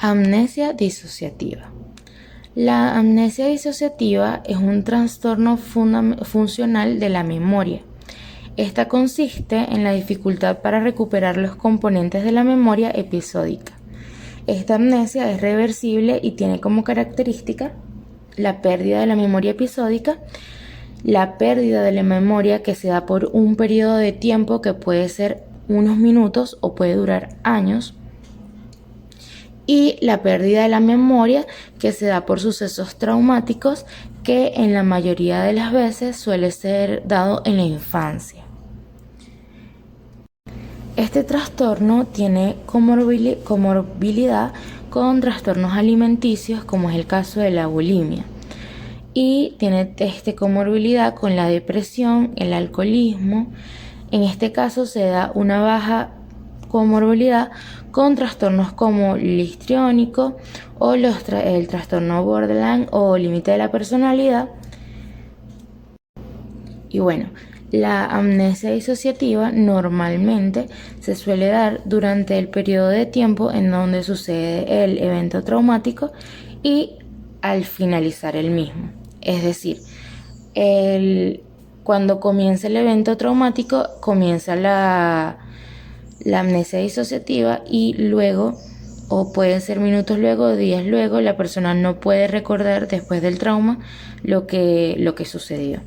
Amnesia disociativa. La amnesia disociativa es un trastorno funcional de la memoria. Esta consiste en la dificultad para recuperar los componentes de la memoria episódica. Esta amnesia es reversible y tiene como característica la pérdida de la memoria episódica, la pérdida de la memoria que se da por un periodo de tiempo que puede ser unos minutos o puede durar años, y la pérdida de la memoria que se da por sucesos traumáticos que en la mayoría de las veces suele ser dado en la infancia. Este trastorno tiene comorbilidad con trastornos alimenticios, como es el caso de la bulimia, y tiene comorbilidad con la depresión, el alcoholismo. En este caso se da una baja comorbilidad con trastornos como el histriónico o el trastorno borderline o límite de la personalidad. Y bueno, la amnesia disociativa normalmente se suele dar durante el periodo de tiempo en donde sucede el evento traumático y al finalizar el mismo. Es decir, cuando comienza el evento traumático comienza la amnesia disociativa y luego, o pueden ser minutos luego, días luego, la persona no puede recordar después del trauma lo que sucedió.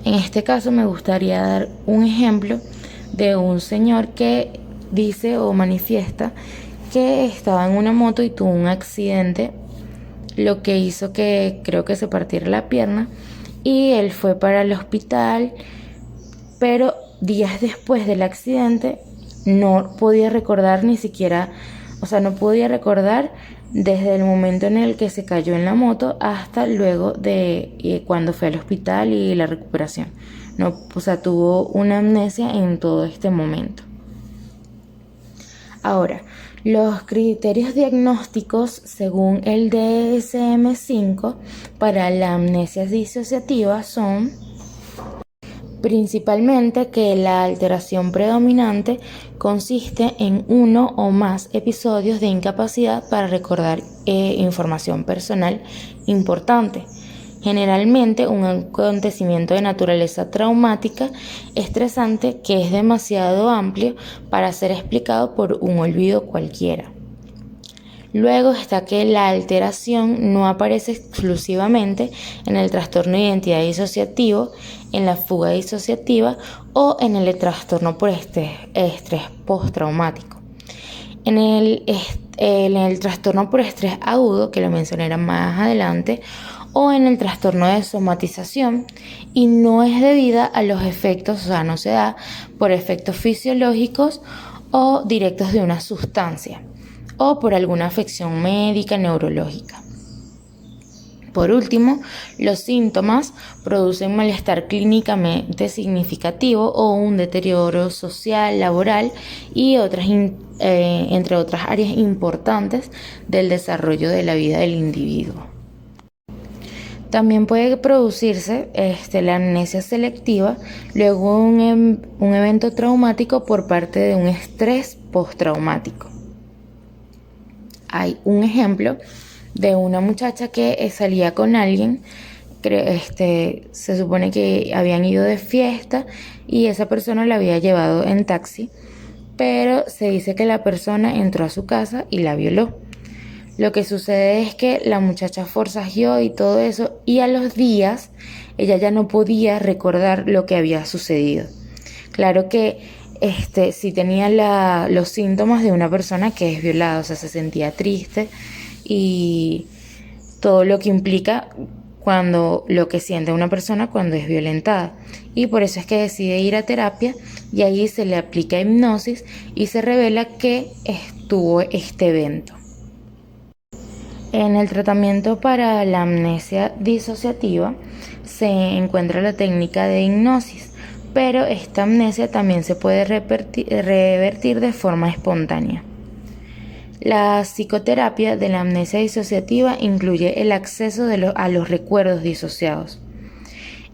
En este caso me gustaría dar un ejemplo de un señor que dice o manifiesta que estaba en una moto y tuvo un accidente, lo que hizo que creo que se partiera la pierna, y él fue para el hospital, pero días después del accidente no podía recordar ni siquiera, no podía recordar desde el momento en el que se cayó en la moto hasta luego de cuando fue al hospital y la recuperación. No, tuvo una amnesia en todo este momento. Ahora, los criterios diagnósticos según el DSM-5 para la amnesia disociativa son principalmente que la alteración predominante consiste en uno o más episodios de incapacidad para recordar información personal importante, generalmente un acontecimiento de naturaleza traumática, estresante, que es demasiado amplio para ser explicado por un olvido cualquiera. Luego está que la alteración no aparece exclusivamente en el trastorno de identidad disociativo, en la fuga disociativa o en el trastorno por estrés postraumático. En el trastorno por estrés agudo, que lo mencionaré más adelante, o en el trastorno de somatización, y no es debida a los efectos, no se da por efectos fisiológicos o directos de una sustancia, o por alguna afección médica neurológica. Por último, los síntomas producen malestar clínicamente significativo o un deterioro social, laboral y entre otras áreas importantes del desarrollo de la vida del individuo. También puede producirse la amnesia selectiva luego de un evento traumático por parte de un estrés postraumático. Hay un ejemplo de una muchacha que salía con alguien, se supone que habían ido de fiesta y esa persona la había llevado en taxi, pero se dice que la persona entró a su casa y la violó. Lo que sucede es que la muchacha forcejeó y todo eso, y a los días ella ya no podía recordar lo que había sucedido. Claro que sí tenía los síntomas de una persona que es violada, se sentía triste y todo lo que implica lo que siente una persona cuando es violentada, y por eso es que decide ir a terapia, y ahí se le aplica hipnosis y se revela que estuvo este evento. En el tratamiento para la amnesia disociativa se encuentra la técnica de hipnosis, pero esta amnesia también se puede revertir de forma espontánea. La psicoterapia de la amnesia disociativa incluye el acceso a los recuerdos disociados.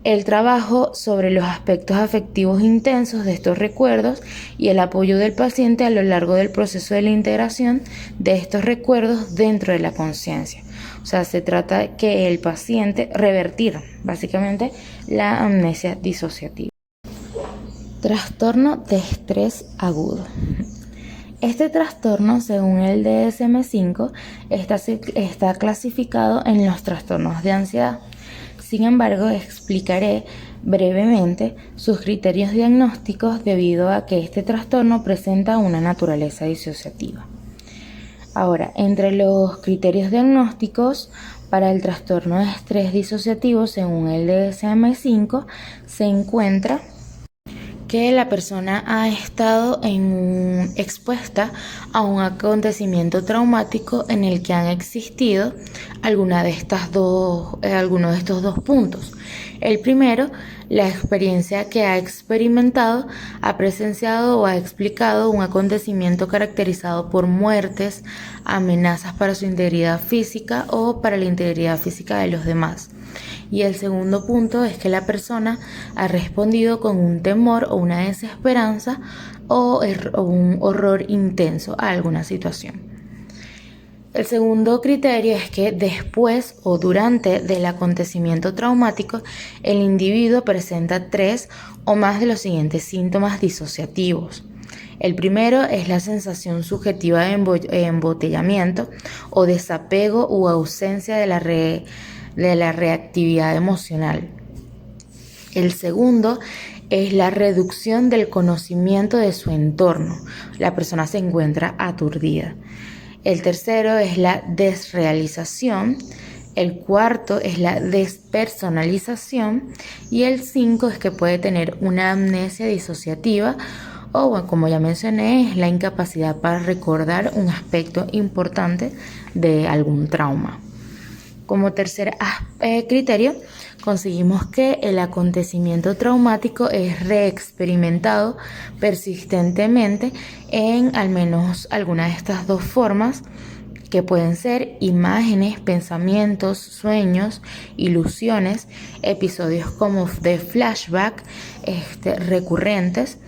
El trabajo sobre los aspectos afectivos intensos de estos recuerdos y el apoyo del paciente a lo largo del proceso de la integración de estos recuerdos dentro de la conciencia. O sea, se trata que el paciente revertir básicamente la amnesia disociativa. Trastorno de estrés agudo. Este trastorno, según el DSM-5, está clasificado en los trastornos de ansiedad. Sin embargo, explicaré brevemente sus criterios diagnósticos debido a que este trastorno presenta una naturaleza disociativa. Ahora, entre los criterios diagnósticos para el trastorno de estrés disociativo, según el DSM-5, se encuentra que la persona ha estado expuesta a un acontecimiento traumático en el que han existido alguno de estos dos puntos. El primero, la experiencia que ha experimentado, ha presenciado o ha explicado un acontecimiento caracterizado por muertes, amenazas para su integridad física o para la integridad física de los demás. Y el segundo punto es que la persona ha respondido con un temor o una desesperanza o un horror intenso a alguna situación. El segundo criterio es que después o durante del acontecimiento traumático, el individuo presenta 3 o más de los siguientes síntomas disociativos. El primero es la sensación subjetiva de embotellamiento o desapego u ausencia de la reactividad emocional. El segundo es la reducción del conocimiento de su entorno. La persona se encuentra aturdida. El tercero es la desrealización. El cuarto es la despersonalización. Y el 5 es que puede tener una amnesia disociativa o, como ya mencioné, es la incapacidad para recordar un aspecto importante de algún trauma. Como tercer criterio, conseguimos que el acontecimiento traumático es reexperimentado persistentemente en al menos alguna de estas dos formas, que pueden ser imágenes, pensamientos, sueños, ilusiones, episodios como de flashback recurrentes,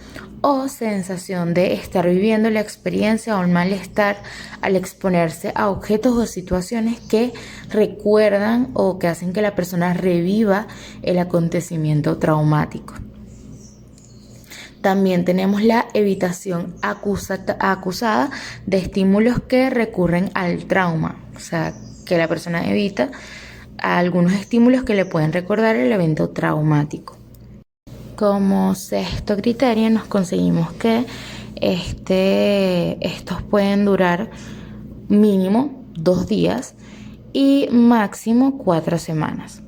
o sensación de estar viviendo la experiencia o el malestar al exponerse a objetos o situaciones que recuerdan o que hacen que la persona reviva el acontecimiento traumático. También tenemos la evitación acusada de estímulos que recurren al trauma, o sea, que la persona evita algunos estímulos que le pueden recordar el evento traumático. Como sexto criterio nos conseguimos que estos pueden durar mínimo 2 días y máximo 4 semanas.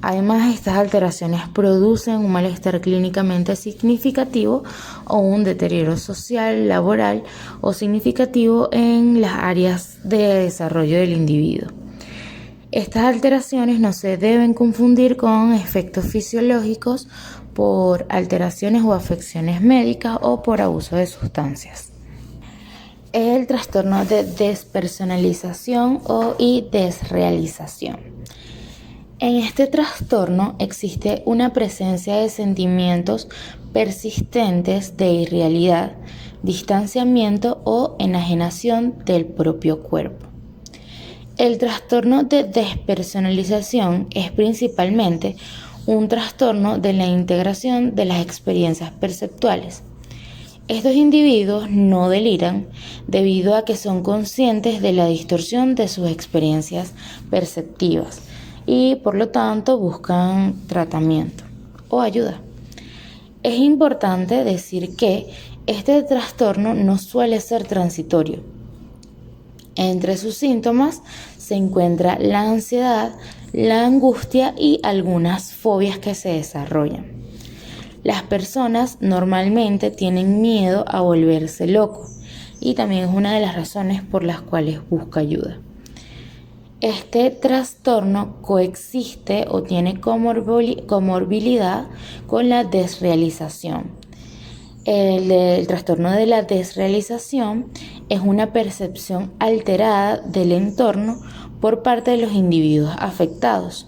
Además, estas alteraciones producen un malestar clínicamente significativo o un deterioro social, laboral o significativo en las áreas de desarrollo del individuo. Estas alteraciones no se deben confundir con efectos fisiológicos por alteraciones o afecciones médicas o por abuso de sustancias. El trastorno de despersonalización y desrealización. En este trastorno existe una presencia de sentimientos persistentes de irrealidad, distanciamiento o enajenación del propio cuerpo. El trastorno de despersonalización es principalmente un trastorno de la integración de las experiencias perceptuales. Estos individuos no deliran debido a que son conscientes de la distorsión de sus experiencias perceptivas y por lo tanto buscan tratamiento o ayuda. Es importante decir que este trastorno no suele ser transitorio. Entre sus síntomas se encuentra la ansiedad, la angustia y algunas fobias que se desarrollan. Las personas normalmente tienen miedo a volverse loco y también es una de las razones por las cuales busca ayuda. Este trastorno coexiste o tiene comorbilidad con la desrealización. El trastorno de la desrealización es una percepción alterada del entorno por parte de los individuos afectados.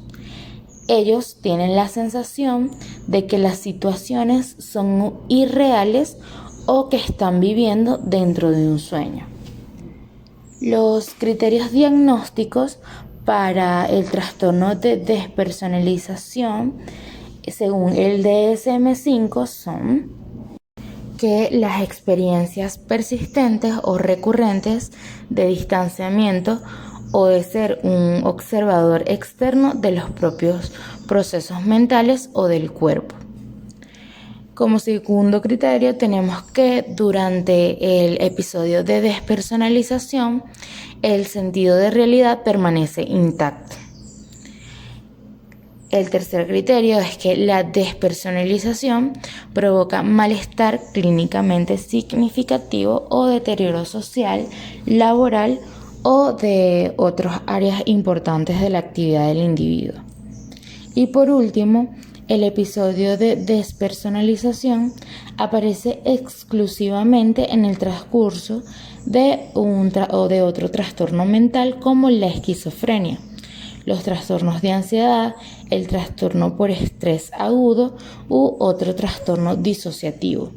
ellos tienen la sensación de que las situaciones son irreales o que están viviendo dentro de un sueño. Los criterios diagnósticos para el trastorno de despersonalización, según el DSM-5, son que las experiencias persistentes o recurrentes de distanciamiento o de ser un observador externo de los propios procesos mentales o del cuerpo. Como segundo criterio tenemos que durante el episodio de despersonalización el sentido de realidad permanece intacto. El tercer criterio es que la despersonalización provoca malestar clínicamente significativo o deterioro social, laboral o de otras áreas importantes de la actividad del individuo. Y por último, el episodio de despersonalización aparece exclusivamente en el transcurso de otro trastorno mental como la esquizofrenia, los trastornos de ansiedad, el trastorno por estrés agudo u otro trastorno disociativo,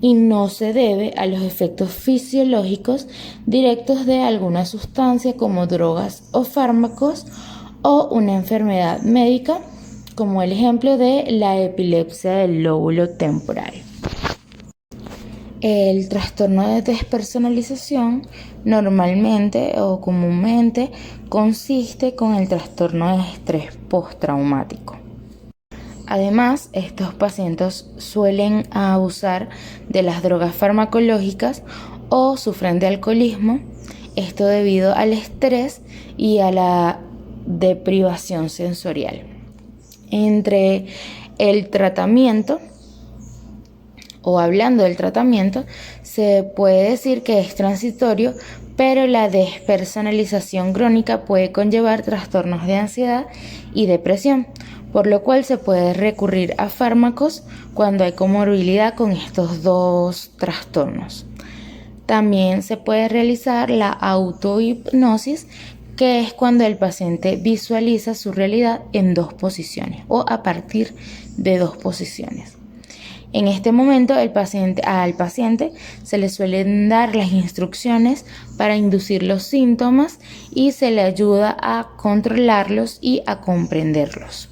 y no se debe a los efectos fisiológicos directos de alguna sustancia como drogas o fármacos o una enfermedad médica, como el ejemplo de la epilepsia del lóbulo temporal. El trastorno de despersonalización normalmente o comúnmente consiste con el trastorno de estrés postraumático. Además, estos pacientes suelen abusar de las drogas farmacológicas o sufren de alcoholismo, esto debido al estrés y a la deprivación sensorial. Entre el tratamiento, o hablando del tratamiento, se puede decir que es transitorio, pero la despersonalización crónica puede conllevar trastornos de ansiedad y depresión, por lo cual se puede recurrir a fármacos cuando hay comorbilidad con estos dos trastornos. También se puede realizar la autohipnosis, que es cuando el paciente visualiza su realidad en dos posiciones o a partir de dos posiciones. En este momento al paciente se le suelen dar las instrucciones para inducir los síntomas y se le ayuda a controlarlos y a comprenderlos.